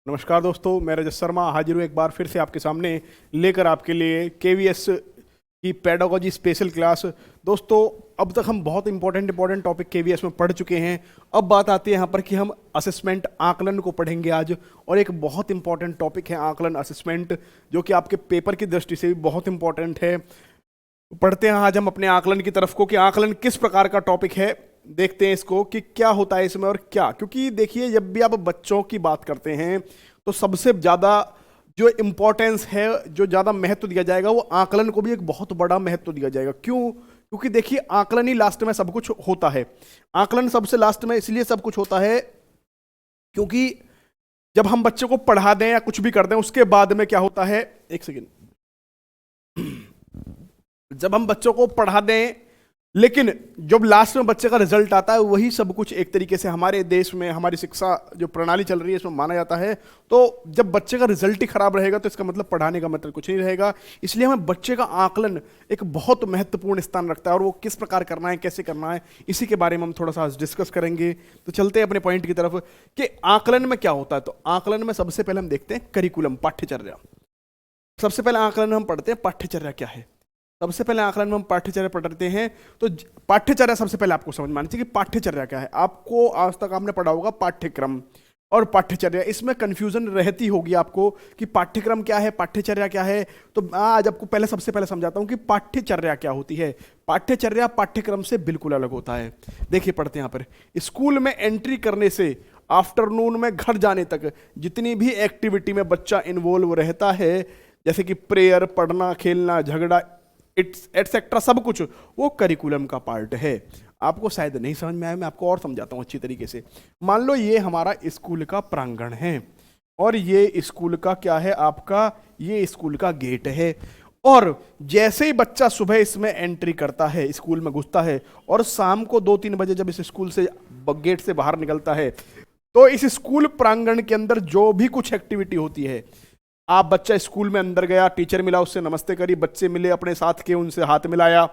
नमस्कार दोस्तों, मैं रजत शर्मा हाजिर हूँ एक बार फिर से आपके सामने लेकर आपके लिए केवीएस की पेडागोजी स्पेशल क्लास। दोस्तों, अब तक हम बहुत इंपॉर्टेंट टॉपिक केवीएस में पढ़ चुके हैं। अब बात आती है यहाँ पर कि हम असेसमेंट आकलन को पढ़ेंगे आज, और एक बहुत इंपॉर्टेंट टॉपिक है आकलन असेसमेंट, जो कि आपके पेपर की दृष्टि से भी बहुत इंपॉर्टेंट है। पढ़ते हैं आज हम अपने आकलन की तरफ को कि आकलन किस प्रकार का टॉपिक है। देखते हैं इसको कि क्या होता है इसमें और क्या, क्योंकि देखिए जब भी आप बच्चों की बात करते हैं तो सबसे ज़्यादा जो इम्पोर्टेंस है, जो ज़्यादा महत्व दिया जाएगा, वो आकलन को भी एक बहुत बड़ा महत्व दिया जाएगा। क्यों? क्योंकि देखिए आकलन ही लास्ट में सब कुछ होता है। आकलन सबसे लास्ट में इसलिए सब कुछ होता है क्योंकि जब हम बच्चे को पढ़ा दें या कुछ भी कर दें, उसके बाद में क्या होता है, एक सेकेंड, जब हम बच्चों को पढ़ा दें लेकिन जब लास्ट में बच्चे का रिजल्ट आता है, वही सब कुछ एक तरीके से हमारे देश में हमारी शिक्षा जो प्रणाली चल रही है इसमें माना जाता है। तो जब बच्चे का रिजल्ट ही खराब रहेगा तो इसका मतलब पढ़ाने का मतलब कुछ नहीं रहेगा। इसलिए हमें बच्चे का आकलन एक बहुत महत्वपूर्ण स्थान रखता है, और वो किस प्रकार करना है, कैसे करना है, इसी के बारे में हम थोड़ा सा डिस्कस करेंगे। तो चलते हैं अपने पॉइंट की तरफ कि आकलन में क्या होता है। तो आकलन में सबसे पहले हम देखते हैं करिकुलम, पाठ्यचर्या। सबसे पहले आकलन में हम पढ़ते हैं पाठ्यचर्या क्या है। सबसे पहले आकलन में हम पाठ्यचर्या पढ़ते हैं। तो पाठ्यचर्या सबसे पहले आपको समझ में आनी चाहिए कि पाठ्यचर्या क्या है। आपको आज तक आपने पढ़ा होगा पाठ्यक्रम और पाठ्यचर्या, इसमें कंफ्यूजन रहती होगी आपको कि पाठ्यक्रम क्या है, पाठ्यचर्या क्या है। तो आज आपको पहले सबसे पहले समझाता हूं कि पाठ्यचर्या क्या होती है। पाठ्यचर्या पाठ्यक्रम से बिल्कुल अलग होता है। देखिए पढ़ते हैं यहाँ पर, स्कूल में एंट्री करने से आफ्टरनून में घर जाने तक जितनी भी एक्टिविटी में बच्चा इन्वॉल्व रहता है, जैसे कि प्रेयर, पढ़ना, खेलना, झगड़ा, एटसेट्रा, सब कुछ वो करिकुलम का पार्ट है। आपको शायद नहीं समझ में आया, मैं आपको और समझाता हूँ अच्छी तरीके से। मान लो ये हमारा स्कूल का प्रांगण है, और ये स्कूल का क्या है आपका, ये स्कूल का गेट है। और जैसे ही बच्चा सुबह इसमें एंट्री करता है, स्कूल में घुसता है, और शाम को 2-3 बजे जब इस स्कूल से गेट से बाहर निकलता है, तो इस स्कूल प्रांगण के अंदर जो भी कुछ एक्टिविटी होती है, आप बच्चा स्कूल में अंदर गया, टीचर मिला, उससे नमस्ते करी, बच्चे मिले अपने साथ के, उनसे हाथ मिलाया,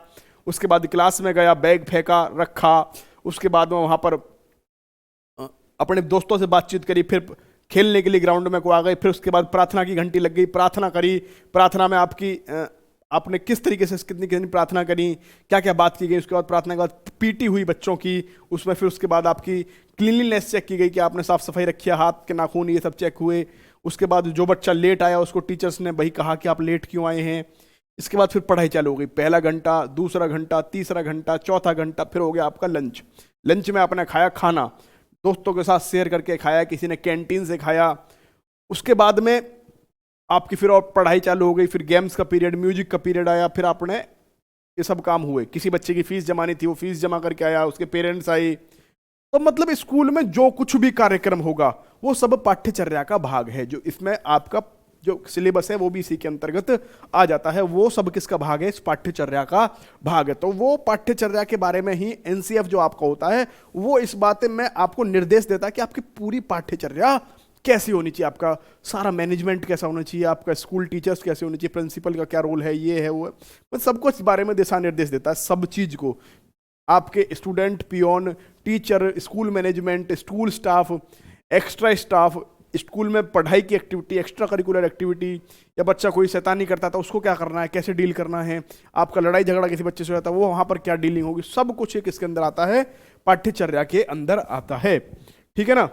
उसके बाद क्लास में गया, बैग फेंका, रखा, उसके बाद में वहाँ पर अपने दोस्तों से बातचीत करी, फिर खेलने के लिए ग्राउंड में को आ गए, फिर उसके बाद प्रार्थना की घंटी लग गई, प्रार्थना करी, प्रार्थना में आपने किस तरीके से कितनी कितनी प्रार्थना करी, क्या क्या बात की गई, उसके बाद प्रार्थना के बाद पीटी हुई बच्चों की, उसमें फिर उसके बाद आपकी क्लीनलीनेस चेक की गई कि आपने साफ सफाई रखी है, हाथ के नाखून ये सब चेक हुए। उसके बाद जो बच्चा लेट आया उसको टीचर्स ने वही कहा कि आप लेट क्यों आए हैं। इसके बाद फिर पढ़ाई चालू हो गई, पहला घंटा, दूसरा घंटा, तीसरा घंटा, चौथा घंटा, फिर हो गया आपका लंच। लंच में आपने खाया खाना, दोस्तों के साथ शेयर करके खाया, किसी ने कैंटीन से खाया। उसके बाद में आपकी फिर और पढ़ाई चालू हो गई, फिर गेम्स का पीरियड, म्यूजिक का पीरियड आया, फिर आपने ये सब काम हुए। किसी बच्चे की फीस जमानी थी, वो फीस जमा करके आया, उसके पेरेंट्स आए। तो मतलब स्कूल में जो कुछ भी कार्यक्रम होगा वो सब पाठ्यचर्या का भाग है। जो इसमें आपका जो सिलेबस है वो भी इसी के अंतर्गत आ जाता है। वो सब किसका भाग है? इस पाठ्यचर्या का भाग है। तो वो पाठ्यचर्या के बारे में ही एनसीएफ जो आपका होता है वो इस बात में आपको निर्देश देता है कि आपकी पूरी पाठ्यचर्या कैसी होनी चाहिए, आपका सारा मैनेजमेंट कैसा होना चाहिए, आपका स्कूल टीचर्स कैसे होने चाहिए, प्रिंसिपल का क्या रोल है, ये है वो है, मतलब सबको इस बारे में दिशा निर्देश देता है। सब चीज को आपके student, peon, teacher, school management, school staff, extra staff, school में पढ़ाई की एक्टिविटी, एक्स्ट्रा करिकुलर एक्टिविटी, या बच्चा कोई शैतानी करता था उसको क्या करना है, कैसे डील करना है, आपका लड़ाई झगड़ा किसी बच्चे से होता है वो वहाँ पर क्या डीलिंग होगी, सब कुछ एक इसके अंदर आता है, पाठ्यचर्या के अंदर आता है। ठीक है ना।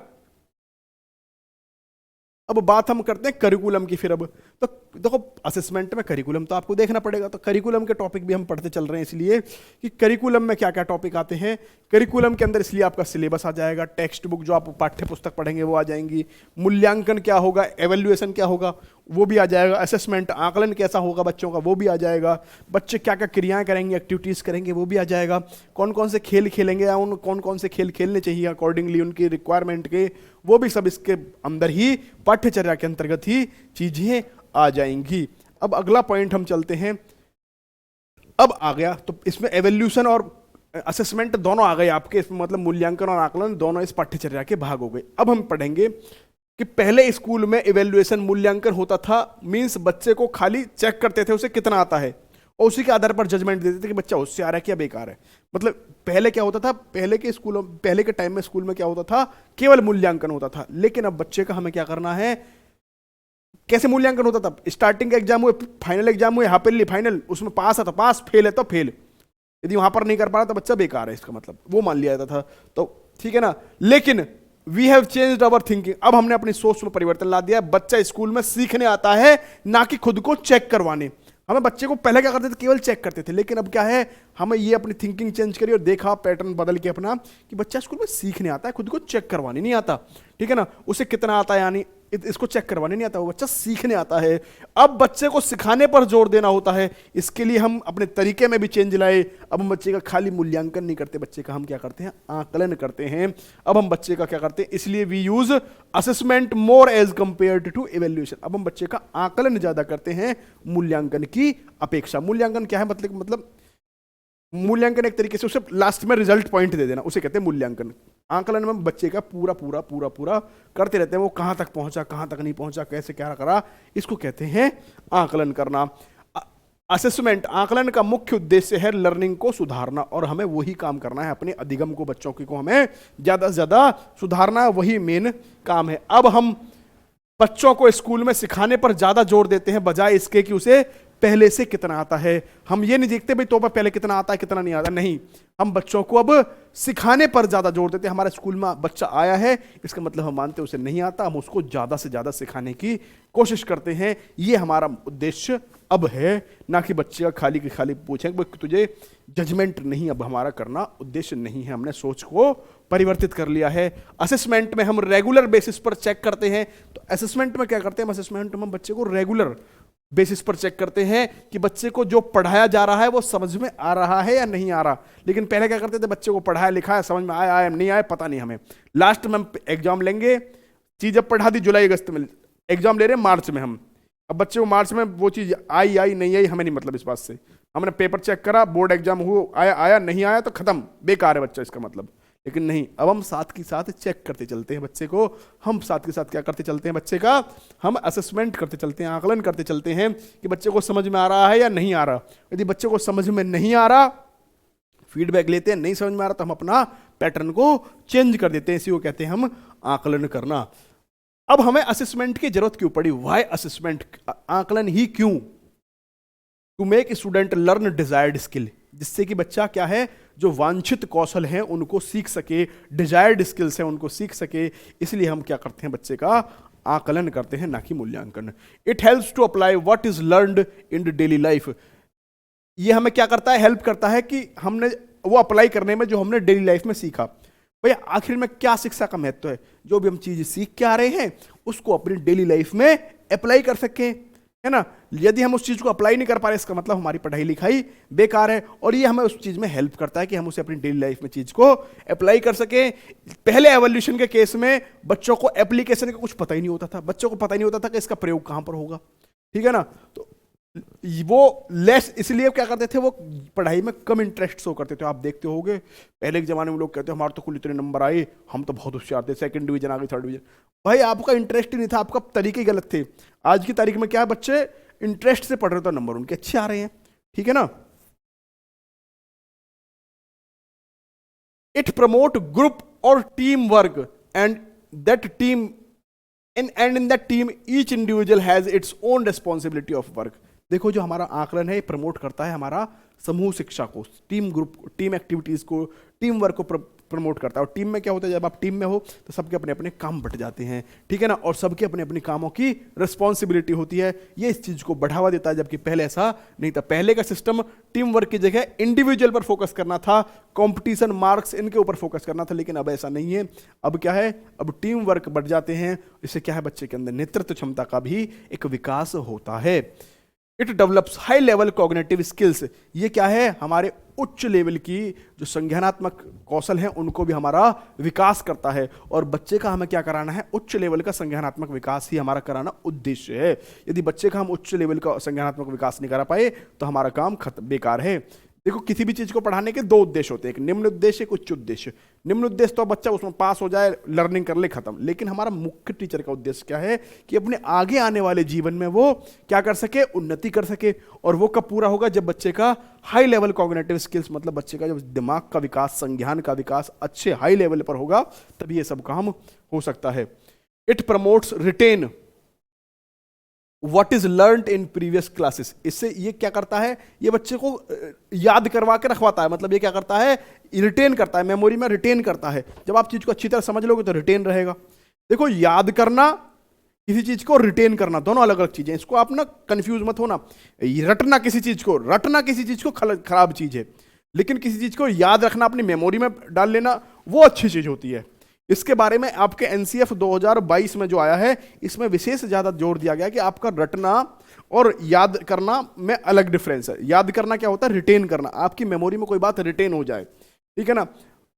अब बात हम करते हैं करिकुलम की। फिर अब तो देखो, असेसमेंट में करिकुलम तो आपको देखना पड़ेगा, तो करिकुलम के टॉपिक भी हम पढ़ते चल रहे हैं इसलिए कि करिकुलम में क्या क्या टॉपिक आते हैं। करिकुलम के अंदर इसलिए आपका सिलेबस आ जाएगा, टेक्स्ट बुक जो आप पाठ्य पुस्तक पढ़ेंगे वो आ जाएंगी, मूल्यांकन क्या होगा, एवेल्युएशन क्या होगा वो भी आ जाएगा, असेसमेंट आकलन कैसा होगा बच्चों का वो भी आ जाएगा, बच्चे क्या क्या क्रियाएं करेंगे, एक्टिविटीज़ करेंगे वो भी आ जाएगा, कौन कौन से खेल खेलेंगे या उन कौन कौन से खेल खेलने चाहिए अकॉर्डिंगली उनकी रिक्वायरमेंट के, वो भी सब इसके अंदर ही पाठ्यचर्या के अंतर्गत ही चीजें आ जाएंगी। अब अगला पॉइंट हम चलते हैं। अब आ गया तो इसमें एवेल्यूशन और असेसमेंट दोनों आ गए आपके, इसमें मतलब मूल्यांकन और आकलन दोनों इस पाठ्यचर्या के भाग हो गए। अब हम पढ़ेंगे कि पहले स्कूल में इवेल्युएशन मूल्यांकन होता था, मींस बच्चे को खाली चेक करते थे उसे कितना आता है, और उसी के आधार पर जजमेंट देते थे कि बच्चा होशियार है क्या बेकार है। मतलब पहले क्या होता था, पहले के स्कूलों, पहले के टाइम में स्कूल में क्या होता था, केवल मूल्यांकन होता था। लेकिन अब बच्चे का हमें क्या करना है, कैसे मूल्यांकन होता था, स्टार्टिंग का एग्जाम हुए, फाइनल एग्जाम हुए, हाफ फाइनल, उसमें पास है तो पास, फेल है तो फेल। यदि वहां पर नहीं कर पा रहा तो बच्चा बेकार है, इसका मतलब वो मान लिया जाता था। तो ठीक है ना, लेकिन we have changed our thinking, अब हमने अपनी सोच में परिवर्तन ला दिया। बच्चा स्कूल में सीखने आता है, ना कि खुद को चेक करवाने। हमें बच्चे को पहले क्या करते थे, केवल चेक करते थे, लेकिन अब क्या है, हमें ये अपनी थिंकिंग चेंज करी और देखा पैटर्न बदल के अपना, कि बच्चा स्कूल में सीखने आता है, खुद को चेक करवाने नहीं आता। ठीक है ना, उसे कितना आता है, यानी इसको चेक करवाने नहीं आता, वो बच्चा सीखने आता है। अब बच्चे को सिखाने पर जोर देना होता है, इसके लिए हम अपने तरीके में भी चेंज लाए। अब हम बच्चे का खाली मूल्यांकन नहीं करते, बच्चे का हम क्या करते हैं, आकलन करते हैं। अब हम बच्चे का क्या करते हैं, इसलिए we use assessment more as compared to evaluation. अब हम बच्चे का आकलन ज्यादा करते हैं मूल्यांकन की अपेक्षा। मूल्यांकन क्या है, मतलब मूल्यांकन एक तरीके से उसे लास्ट में रिजल्ट पॉइंट दे देना, उसे कहते हैं मूल्यांकन। आकलन में बच्चे का पूरा पूरा पूरा पूरा करते रहते हैं, वो कहां तक पहुंचा, कहां तक नहीं पहुंचा, कैसे क्या करा, इसको कहते हैं आकलन करना। असेसमेंट, आकलन का मुख्य उद्देश्य है लर्निंग को सुधारना, और हमें वही काम करना है, अपने अधिगम को, बच्चों को हमें ज्यादा से ज्यादा सुधारना, वही मेन काम है। अब हम बच्चों को स्कूल में सिखाने पर ज्यादा जोर देते हैं, बजाय इसके कि उसे पहले से कितना आता है। हम ये नहीं देखते भाई तो पहले कितना आता है कितना नहीं आता, नहीं, हम बच्चों को अब सिखाने पर ज्यादा जोर देते हैं। हमारे स्कूल में बच्चा आया है, इसका मतलब हम मानते हैं उसे नहीं आता, हम उसको ज्यादा से ज्यादा सिखाने की कोशिश करते हैं। ये हमारा उद्देश्य अब है, ना कि बच्चे का खाली की खाली पूछें तुझे जजमेंट नहीं, अब हमारा करना उद्देश्य नहीं है, हमने सोच को परिवर्तित कर लिया है। असेसमेंट में हम रेगुलर बेसिस पर चेक करते हैं। तो असेसमेंट में क्या करते हैं, असेसमेंट में हम बच्चे को रेगुलर बेसिस पर चेक करते हैं कि बच्चे को जो पढ़ाया जा रहा है वो समझ में आ रहा है या नहीं आ रहा। लेकिन पहले क्या करते थे, बच्चे को पढ़ाया लिखाया, समझ में आया आया नहीं आया पता नहीं, हमें लास्ट में हम एग्जाम लेंगे, चीज अब पढ़ा दी जुलाई अगस्त में, एग्जाम ले रहे हैं मार्च में हम, अब बच्चे को मार्च में वो चीज आई आई नहीं आई हमें नहीं मतलब, इस बात से हमने पेपर चेक करा, बोर्ड एग्जाम हुआ, आया आया नहीं आया तो खत्म, बेकार है बच्चा, इसका मतलब। लेकिन नहीं, अब हम साथ के साथ चेक करते चलते हैं बच्चे को, हम साथ के साथ क्या करते चलते हैं, बच्चे का हम असेसमेंट करते चलते हैं, आकलन करते चलते हैं कि बच्चे को समझ में आ रहा है या नहीं आ रहा। यदि बच्चे को समझ में नहीं आ रहा, फीडबैक लेते हैं, नहीं समझ में आ रहा तो हम अपना पैटर्न को चेंज कर देते हैं, इसी को कहते हैं हम आकलन करना। अब हमें असेसमेंट की जरूरत क्यों पड़ी, वाई असेसमेंट, आकलन ही क्यों, to make student learn desired skill, जिससे कि बच्चा क्या है, जो वांछित कौशल हैं उनको सीख सके, डिजायर्ड स्किल्स हैं उनको सीख सके, इसलिए हम क्या करते हैं, बच्चे का आकलन करते हैं, ना कि मूल्यांकन। It helps to apply what is learned in the daily life, ये हमें क्या करता है, हेल्प करता है कि हमने वो अप्लाई करने में जो हमने डेली लाइफ में सीखा। भाई आखिर में क्या शिक्षा का महत्व है, जो भी हम चीज सीख के आ रहे हैं उसको अपनी डेली लाइफ में अप्लाई कर सकें, है ना। यदि हम उस चीज को अप्लाई नहीं कर पा रहे, इसका मतलब हमारी पढ़ाई लिखाई बेकार है, और ये हमें उस चीज में हेल्प करता है कि हम उसे अपनी डेली लाइफ में चीज को अप्लाई कर सकें। पहले एवोल्यूशन के केस में बच्चों को एप्लीकेशन का कुछ पता ही नहीं होता था, बच्चों को पता ही नहीं होता था कि इसका प्रयोग कहां पर होगा, ठीक है ना। तो वो लेस, इसलिए क्या करते थे, वो पढ़ाई में कम इंटरेस्ट शो करते थे। आप देखते होगे पहले के जमाने में लोग कहते हैं हमारे तो कुल इतने नंबर आए, हम तो बहुत होशियार थे, सेकंड डिवीजन आ गई, थर्ड डिवीजन। भाई आपका इंटरेस्ट ही नहीं था, आपका तरीके गलत थे। आज की तारीख में क्या है, बच्चे इंटरेस्ट से पढ़ रहे तो नंबर उनके अच्छे आ रहे हैं, ठीक है ना। इट प्रमोट ग्रुप और team work and that team in that team each individual has its own responsibility of work. देखो जो हमारा आकलन है प्रमोट करता है हमारा समूह शिक्षा को, टीम ग्रुप, टीम एक्टिविटीज को, टीम वर्क को प्रमोट करता है। और टीम में क्या होता है, जब आप टीम में हो तो सबके अपने अपने काम बट जाते हैं, ठीक है ना, और सबके अपने अपने कामों की रिस्पॉन्सिबिलिटी होती है। ये इस चीज को बढ़ावा देता है, जबकि पहले ऐसा नहीं था। पहले का सिस्टम टीम वर्क की जगह इंडिविजुअल पर फोकस करना था, कंपटीशन, मार्क्स, इनके ऊपर फोकस करना था। लेकिन अब ऐसा नहीं है, अब क्या है, अब टीम वर्क बढ़ जाते हैं। इससे क्या है, बच्चे के अंदर नेतृत्व क्षमता का भी एक विकास होता है। It develops high level cognitive skills, ये क्या है, हमारे उच्च लेवल की जो संज्ञानात्मक कौशल हैं उनको भी हमारा विकास करता है। और बच्चे का हमें क्या कराना है, उच्च लेवल का संज्ञानात्मक विकास ही हमारा कराना उद्देश्य है। यदि बच्चे का हम उच्च लेवल का संज्ञानात्मक विकास नहीं करा पाए तो हमारा काम बेकार है। देखो किसी भी चीज को पढ़ाने के दो उद्देश्य होते हैं, एक निम्न उद्देश्य, एक उच्च उद्देश्य। निम्न उद्देश्य तो बच्चा उसमें पास हो जाए, लर्निंग कर ले, खत्म। लेकिन हमारा मुख्य टीचर का उद्देश्य क्या है कि अपने आगे आने वाले जीवन में वो क्या कर सके, उन्नति कर सके। और वो कब पूरा होगा, जब बच्चे का हाई लेवल कॉग्निटिव स्किल्स, मतलब बच्चे का जब दिमाग का विकास, संज्ञान का विकास अच्छे हाई लेवल पर होगा, तभी ये सब काम हो सकता है। It promotes retain what is learned in previous classes. इससे ये क्या करता है, ये बच्चे को याद करवा के रखवाता है। मतलब ये क्या करता है, रिटेन करता है, मेमोरी में रिटेन करता है। जब आप चीज को अच्छी तरह समझ लोगे तो रिटेन रहेगा। देखो याद करना, किसी चीज को रिटेन करना, दोनों अलग अलग चीजें। इसको आप ना कंफ्यूज मत होना। रटना किसी चीज को, रटना किसी चीज को खराब चीज है, लेकिन किसी चीज को याद रखना, अपनी मेमोरी में डाल लेना, वो अच्छी चीज होती है। इसके बारे में आपके एनसीएफ 2022 में जो आया है, इसमें विशेष ज्यादा जोर दिया गया कि आपका रटना और याद करना में अलग डिफरेंस है। याद करना क्या होता है, रिटेन करना, आपकी मेमोरी में कोई बात रिटेन हो जाए, ठीक है ना,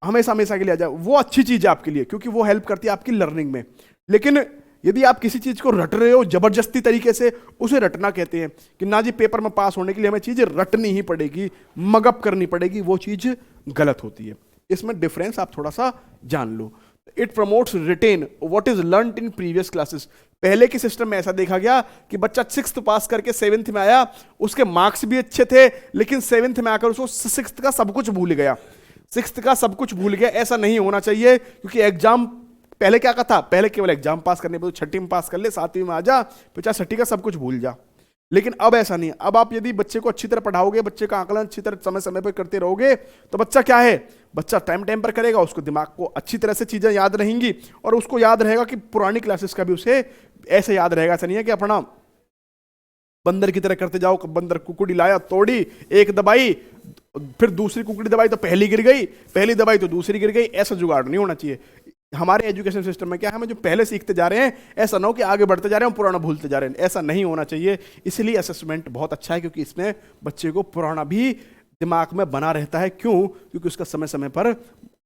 हमेशा हमेशा के लिए आ जाए, वो अच्छी चीज है आपके लिए, क्योंकि वो हेल्प करती है आपकी लर्निंग में। लेकिन यदि आप किसी चीज को रट रहे हो जबरदस्ती तरीके से, उसे रटना कहते हैं कि ना जी पेपर में पास होने के लिए हमें चीज रटनी ही पड़ेगी, मगअप करनी पड़ेगी, वो चीज गलत होती है। इसमें डिफरेंस आप थोड़ा सा जान लो। It promotes retain what is learned in previous classes. पहले के सिस्टम में ऐसा देखा गया कि बच्चा 6th पास करके 7th में आया, उसके मार्क्स भी अच्छे थे, लेकिन 7th में आकर उसको 6th का सब कुछ भूल गया, 6th का सब कुछ भूल गया। ऐसा नहीं होना चाहिए, क्योंकि एग्जाम पहले क्या था, पहले केवल एग्जाम पास करने पर 6ठी में पास कर ले, 7वीं में आ जा, फिर 6ठी का सब कुछ भूल जा। लेकिन अब ऐसा नहीं है। अब आप यदि बच्चे को अच्छी तरह पढ़ाओगे, बच्चे का आकलन अच्छी तरह समय समय पर करते रहोगे, तो बच्चा क्या है, बच्चा टाइम टाइम पर करेगा, उसको दिमाग को अच्छी तरह से चीजें याद रहेंगी, और उसको याद रहेगा कि पुरानी क्लासेस का भी उसे ऐसे याद रहेगा। ऐसा नहीं है कि अपना बंदर की तरह करते जाओ, बंदर कुकुड़ी लाया, तोड़ी, एक दबाई, फिर दूसरी कुकुड़ी दबाई तो पहली गिर गई, पहली दबाई तो दूसरी गिर गई। ऐसा जुगाड़ नहीं होना चाहिए। हमारे एजुकेशन सिस्टम में क्या है, हम जो पहले सीखते जा रहे हैं, ऐसा ना हो कि आगे बढ़ते जा रहे हैं पुराना भूलते जा रहे हैं, ऐसा नहीं होना चाहिए। इसलिए असेसमेंट बहुत अच्छा है, क्योंकि इसमें बच्चे को पुराना भी दिमाग में बना रहता है। क्यों? क्योंकि उसका समय समय पर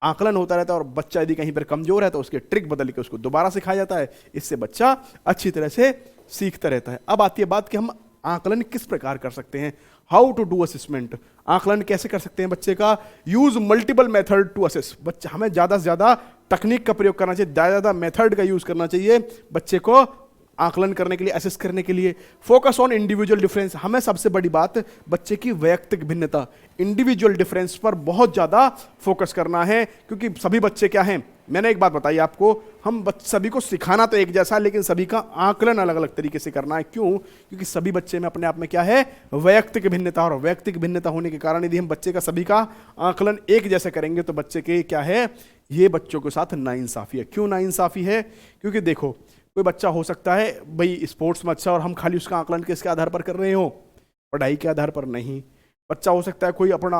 आकलन होता रहता है, और बच्चा यदि कहीं पर कमजोर है तो उसके ट्रिक बदल के उसको दोबारा सिखाया जाता है। इससे बच्चा अच्छी तरह से सीखता रहता है। अब आती है बात कि हम आकलन किस प्रकार कर सकते हैं, हाउ टू डू असेसमेंट। आकलन कैसे कर सकते हैं बच्चे का, use multiple method to assess. बच्चा हमें ज्यादा से ज्यादा तकनीक का प्रयोग करना चाहिए, ज्यादा मेथड का यूज करना चाहिए बच्चे को आकलन करने के लिए, असेस करने के लिए। Focus on individual difference. हमें सबसे बड़ी बात बच्चे की वैयक्तिक भिन्नता, इंडिविजुअल डिफरेंस पर बहुत ज्यादा फोकस करना है, क्योंकि सभी बच्चे क्या हैं, मैंने एक बात बताई आपको, हम सभी को सिखाना तो एक जैसा है, लेकिन सभी का आकलन अलग अलग तरीके से करना है। क्यों? क्योंकि सभी बच्चे में अपने आप में क्या है, वैयक्तिक भिन्नता, और वैयक्तिक भिन्नता होने के कारण यदि हम बच्चे का सभी का आकलन एक जैसे करेंगे तो बच्चे के क्या है, ये बच्चों के साथ नाइंसाफी है। क्यों नाइंसाफी है? क्योंकि देखो कोई बच्चा हो सकता है भाई स्पोर्ट्स में अच्छा, और हम खाली उसका आकलन किसके आधार पर कर रहे हो, पढ़ाई के आधार पर नहीं। बच्चा हो सकता है कोई अपना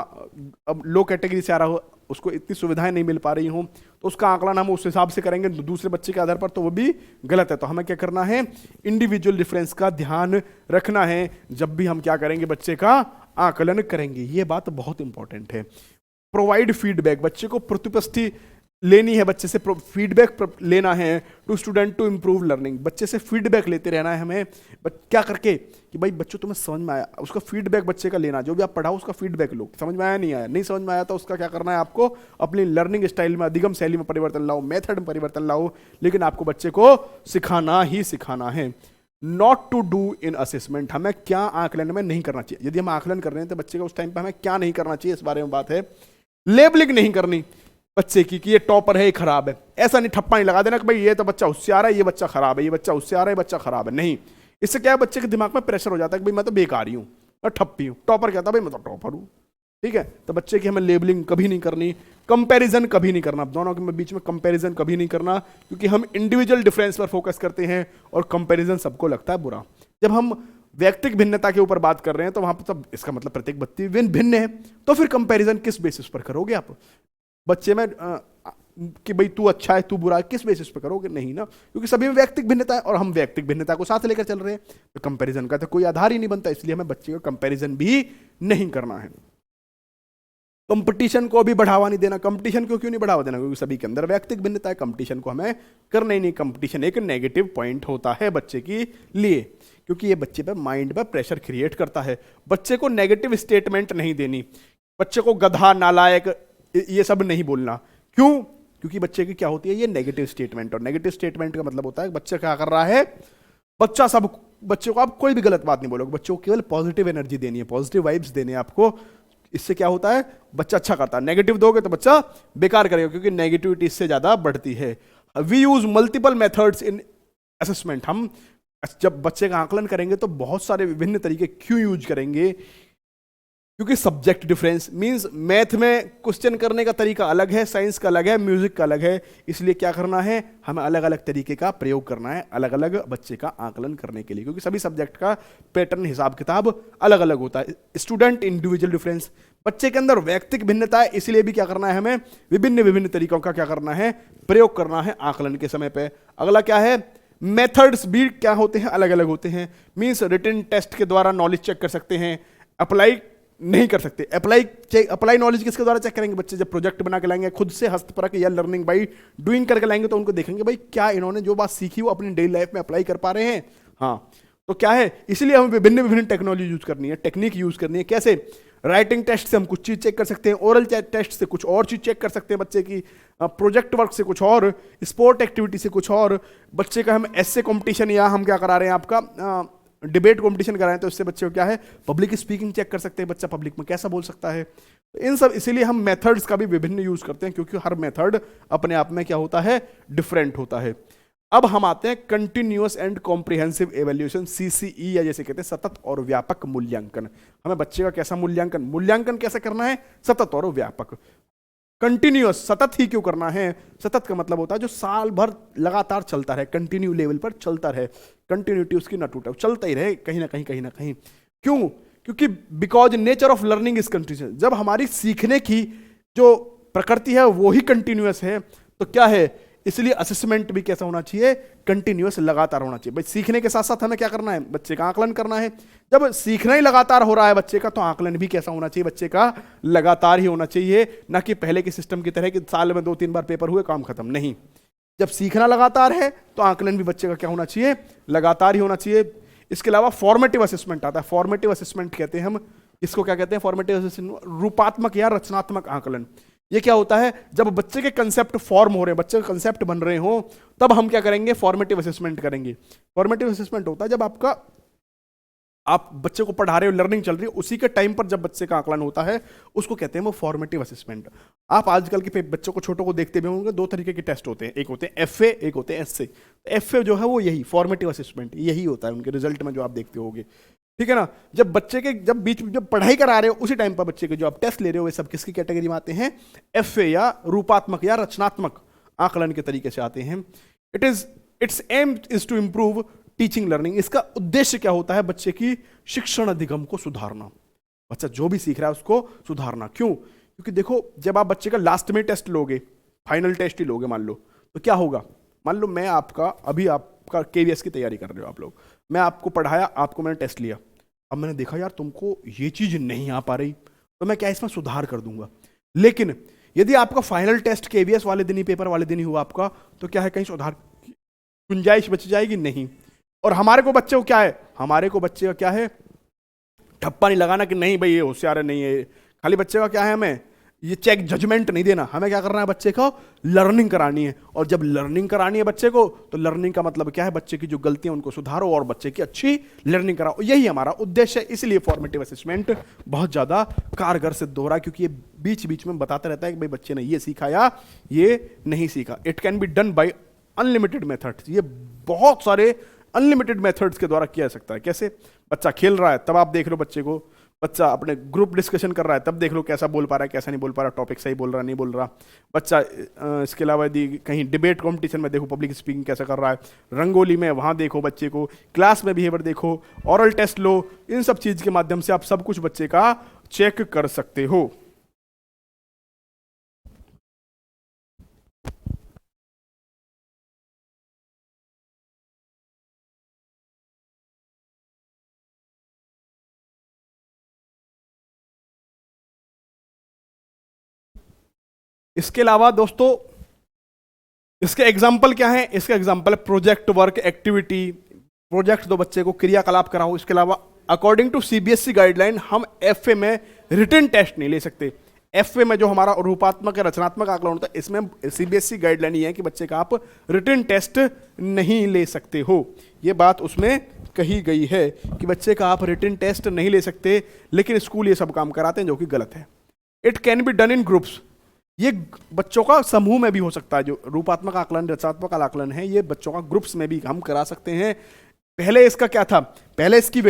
अब लो कैटेगरी से आ रहा हो, उसको इतनी सुविधाएं नहीं मिल पा रही हो, तो उसका आकलन हम उस हिसाब से करेंगे दूसरे बच्चे के आधार पर, तो वो भी गलत है। तो हमें क्या करना है, इंडिविजुअल डिफरेंस का ध्यान रखना है जब भी हम क्या करेंगे, बच्चे का आकलन करेंगे। ये बात बहुत इंपॉर्टेंट है। प्रोवाइड फीडबैक, बच्चे को प्रतिपुष्टि लेनी है, बच्चे से फीडबैक लेना है to student to improve learning. बच्चे से फीडबैक लेते रहना है हमें, क्या करके कि भाई बच्चों तुम्हें समझ में आया, उसका फीडबैक बच्चे का लेना, जो भी आप पढ़ाओ उसका फीडबैक लो, समझ में आया नहीं आया, नहीं समझ में आया तो उसका क्या करना है, आपको अपनी लर्निंग स्टाइल में, अधिगम शैली में परिवर्तन लाओ, मेथड में परिवर्तन लाओ, लेकिन आपको बच्चे को सिखाना ही सिखाना है। Not to do in assessment, हमें क्या आकलन में नहीं करना चाहिए। यदि हम आकलन कर रहे हैं तो बच्चे को उस टाइम पर हमें क्या नहीं करना चाहिए, इस बारे में बात है। लेबलिंग नहीं करनी बच्चे की कि ये टॉपर है, ये खराब है। ऐसा नहीं ठप्पा नहीं लगा देना कि भाई ये तो बच्चा होशियार है, ये बच्चा खराब है, ये बच्चा होशियार है, ये बच्चा खराब है। नहीं, इससे क्या है, बच्चे के दिमाग में प्रेशर हो जाता है कि भाई मैं तो बेकारी हूँ, मैं ठप्पी हूँ। टॉपर कहता है भाई मैं तो टॉपर हूँ, ठीक है। तो बच्चे की हमें लेबलिंग कभी नहीं करनी, कंपैरिजन कभी नहीं करना, दोनों के बीच में कंपैरिजन कभी नहीं करना, क्योंकि हम इंडिविजुअल डिफरेंस पर फोकस करते हैं और कंपैरिजन सबको लगता है बुरा। जब हम वैयक्तिक भिन्नता के ऊपर बात कर रहे हैं तो वहां पर तब इसका मतलब प्रत्येक व्यक्ति भिन्न है, तो फिर कंपैरिजन किस बेसिस पर करोगे आप बच्चे में कि भाई तू अच्छा है तू बुरा है, किस बेसिस पर करोगे? नहीं ना, क्योंकि सभी में वैयक्तिक भिन्नता है और हम वैयक्तिक भिन्नता को साथ लेकर चल रहे हैं, तो कंपैरिजन का तो कोई आधार ही नहीं बनता। इसलिए हमें बच्चे को कंपैरिजन भी नहीं करना है। कंपटीशन को भी बढ़ावा नहीं देना। कंपटीशन को क्यों नहीं बढ़ावा देना? क्योंकि सभी के अंदर वैयक्तिक भिन्नता है, कंपटीशन को हमें करना ही नहीं। कंपटीशन एक नेगेटिव पॉइंट होता है बच्चे के लिए, क्योंकि ये बच्चे पर माइंड पर प्रेशर क्रिएट करता है। बच्चे को नेगेटिव स्टेटमेंट नहीं देनी बच्चे को गधा, नालायक, ये सब नहीं बोलना। क्यों? क्योंकि बच्चे की क्या होती है, ये नेगेटिव स्टेटमेंट, और नेगेटिव स्टेटमेंट का मतलब होता है बच्चा क्या कर रहा है, बच्चे को आप कोई भी गलत बात नहीं बोलोगे, बच्चों को केवल पॉजिटिव एनर्जी देनी है, पॉजिटिव वाइब्स देनी है आपको। इससे क्या होता है, बच्चा अच्छा करता है। नेगेटिव दोगे तो बच्चा बेकार करेगा, क्योंकि नेगेटिविटी इससे ज्यादा बढ़ती है। We use multiple methods in assessment. हम जब बच्चे का आकलन करेंगे तो बहुत सारे विभिन्न तरीके क्यों यूज करेंगे, क्योंकि सब्जेक्ट डिफरेंस मींस मैथ में क्वेश्चन करने का तरीका अलग है, साइंस का अलग है, म्यूजिक का अलग है, इसलिए क्या करना है, हमें अलग अलग तरीके का प्रयोग करना है अलग अलग बच्चे का आकलन करने के लिए, क्योंकि सभी सब्जेक्ट का पैटर्न, हिसाब किताब अलग अलग होता है। स्टूडेंट इंडिविजुअल डिफरेंस, बच्चे के अंदर वैयक्तिक भिन्नता है, इसलिए भी क्या करना है, हमें विभिन्न विभिन्न तरीकों का क्या करना है, प्रयोग करना है आकलन के समय पे। अगला क्या है, मेथड्स भी क्या होते हैं, अलग अलग होते हैं। मींस रिटन टेस्ट के द्वारा नॉलेज चेक कर सकते हैं, अप्लाई नहीं कर सकते। अप्लाई नॉलेज किसके द्वारा चेक करेंगे, बच्चे जब प्रोजेक्ट बना के लाएंगे, खुद से हस्तपरक या लर्निंग बाई डूइंग करके लाएंगे, तो उनको देखेंगे भाई क्या इन्होंने जो बात सीखी वो अपनी डेली लाइफ में अप्लाई कर पा रहे हैं। हाँ, तो क्या है, इसलिए हमें विभिन्न विभिन्न टेक्नोलॉजी यूज करनी है, टेक्निक यूज करनी है। कैसे, राइटिंग टेस्ट से हम कुछ चीज चेक कर सकते हैं, ओरल टेस्ट से कुछ और चीज चेक कर सकते हैं बच्चे की, प्रोजेक्ट वर्क से कुछ और, स्पोर्ट एक्टिविटी से कुछ और। बच्चे का हम एस्से कॉम्पिटिशन या हम क्या करा रहे हैं, आपका डिबेट कॉम्पिटिशन कराएं, तो इससे बच्चे को क्या है, पब्लिक स्पीकिंग चेक कर सकते हैं, बच्चा पब्लिक में कैसा बोल सकता है। तो इन सब, इसीलिए हम मेथड्स का भी विभिन्न यूज करते हैं, क्योंकि हर मेथड अपने आप में क्या होता है, डिफरेंट होता है। अब हम आते हैं continuous and comprehensive evaluation, CCE, या जैसे कहते हैं सतत और व्यापक मूल्यांकन। हमें बच्चे का कैसा मूल्यांकन कैसे करना है, सतत और व्यापक। कंटिन्यूअस, सतत ही क्यों करना है, सतत का मतलब होता है जो साल भर लगातार चलता रहे, कंटिन्यू लेवल पर चलता रहे, कंटिन्यूटी उसकी ना टूटे, चलता ही रहे कहीं ना कहीं। क्यों? क्योंकि because nature of learning is continuous. जब हमारी सीखने की जो प्रकृति है वो ही कंटिन्यूअस है, तो क्या है, इसलिए असेसमेंट भी कैसा होना चाहिए, कंटिन्यूअस, लगातार होना चाहिए। भाई सीखने के साथ साथ हमें क्या करना है, बच्चे का आकलन करना है। जब सीखना ही लगातार हो रहा है बच्चे का, तो आकलन भी कैसा होना चाहिए, बच्चे का लगातार ही होना चाहिए, ना कि पहले के सिस्टम की तरह कि साल में 2-3 बार पेपर हुए काम खत्म। नहीं, जब सीखना लगातार है तो आकलन भी बच्चे का क्या होना चाहिए, लगातार ही होना चाहिए। इसके अलावा फॉर्मेटिव असेसमेंट आता है। फॉर्मेटिव असेसमेंट कहते हैं हम इसको, क्या कहते हैं, फॉर्मेटिव असेसमेंट, रूपात्मक या रचनात्मक आकलन। ये क्या होता है, जब बच्चे के कंसेप्ट फॉर्म हो रहे हैं, बच्चे के कंसेप्ट बन रहे हो, तब हम क्या करेंगे, फॉर्मेटिव असेसमेंट करेंगे। फॉर्मेटिव असेसमेंट होता है जब आप बच्चे को पढ़ा रहे हो, लर्निंग चल रही है, उसी के टाइम पर जब बच्चे का आकलन होता है, उसको कहते हैं वो फॉर्मेटिव असेसमेंट। आप आजकल के बच्चों को, छोटों को देखते भी होंगे, 2 तरीके के टेस्ट होते हैं, एक होते हैं एफए, एक होते हैं एसए। एफए जो है वो यही फॉर्मेटिव असेसमेंट यही होता है उनके रिजल्ट में जो आप देखते होगे, ठीक है ना। जब बच्चे के जब पढ़ाई करा रहे हो उसी टाइम पर बच्चे के जो आप टेस्ट ले रहे हो, वे सब किसकी कैटेगरी में आते हैं, एफए या रूपात्मक या रचनात्मक आकलन के तरीके से आते हैं। It's aim is to improve teaching learning. इसका उद्देश्य क्या होता है, बच्चे की शिक्षण अधिगम को सुधारना, बच्चा जो भी सीख रहा है उसको सुधारना। क्यों? क्योंकि देखो, जब आप बच्चे का लास्ट में टेस्ट लोगे, फाइनल टेस्ट ही लोगे मान लो, तो क्या होगा, मान लो मैं अभी आपका केवीएस की तैयारी कर रहे हो आप लोग, मैं आपको पढ़ाया, आपको मैंने टेस्ट लिया, अब मैंने देखा यार तुमको ये चीज नहीं आ पा रही, तो मैं क्या इसमें सुधार कर दूंगा। लेकिन यदि आपका फाइनल टेस्ट केवीएस वाले दिन ही, पेपर वाले दिन ही हुआ आपका, तो क्या है, कहीं सुधार गुंजाइश बच जाएगी? नहीं। और हमारे को बच्चे को क्या है, हमारे को बच्चे का क्या है, ठप्पा नहीं लगाना कि नहीं भाई ये होशियार है, नहीं है। खाली बच्चे का क्या है, हमें ये चेक जजमेंट नहीं देना, हमें क्या करना है, बच्चे को लर्निंग करानी है। और जब लर्निंग करानी है बच्चे को, तो लर्निंग का मतलब क्या है, बच्चे की जो गलतियां उनको सुधारो और बच्चे की अच्छी लर्निंग कराओ, यही हमारा उद्देश्य है। इसलिए फॉर्मेटिव असेसमेंट बहुत ज्यादा कारगर सिद्ध हो रहा है, क्योंकि ये बीच बीच में बताता रहता है कि भाई बच्चे ने ये सीखा या ये नहीं सीखा। It can be done by unlimited methods. ये बहुत सारे अनलिमिटेड मेथड्स के द्वारा किया जा सकता है। कैसे? बच्चा खेल रहा है तब आप देख लो बच्चे को, बच्चा अपने ग्रुप डिस्कशन कर रहा है तब देख लो कैसा बोल पा रहा है, कैसा नहीं बोल पा रहा, टॉपिक सही बोल रहा नहीं बोल रहा बच्चा। इसके अलावा यदि कहीं डिबेट कॉम्पिटिशन में देखो पब्लिक स्पीकिंग कैसा कर रहा है, रंगोली में वहाँ देखो बच्चे को, क्लास में बिहेवियर देखो, ऑरल टेस्ट लो, इन सब चीज़ के माध्यम से आप सब कुछ बच्चे का चेक कर सकते हो। इसके अलावा दोस्तों इसके एग्जाम्पल क्या है? इसका example project work activity, project दो बच्चे को, क्रियाकलाप कराओ। इसके अलावा अकॉर्डिंग टू सीबीएसई गाइडलाइन हम एफए में रिटन टेस्ट नहीं ले सकते। एफए में जो हमारा रूपात्मक या रचनात्मक आकलन होता है, इसमें सीबीएसई गाइडलाइन ये है कि बच्चे का आप रिटन टेस्ट नहीं ले सकते हो। ये बात उसमें कही गई है कि बच्चे का आप रिटन टेस्ट नहीं ले सकते, लेकिन स्कूल ये सब काम कराते हैं, जो कि गलत है। It can be done in groups, ये बच्चों का समूह में भी हो सकता है। जो रूपात्मक आकलन, रचनात्मक आकलन है, ये बच्चों का ग्रुप्स में भी हम करा सकते हैं। पहले इसका क्या था, पहले इसकी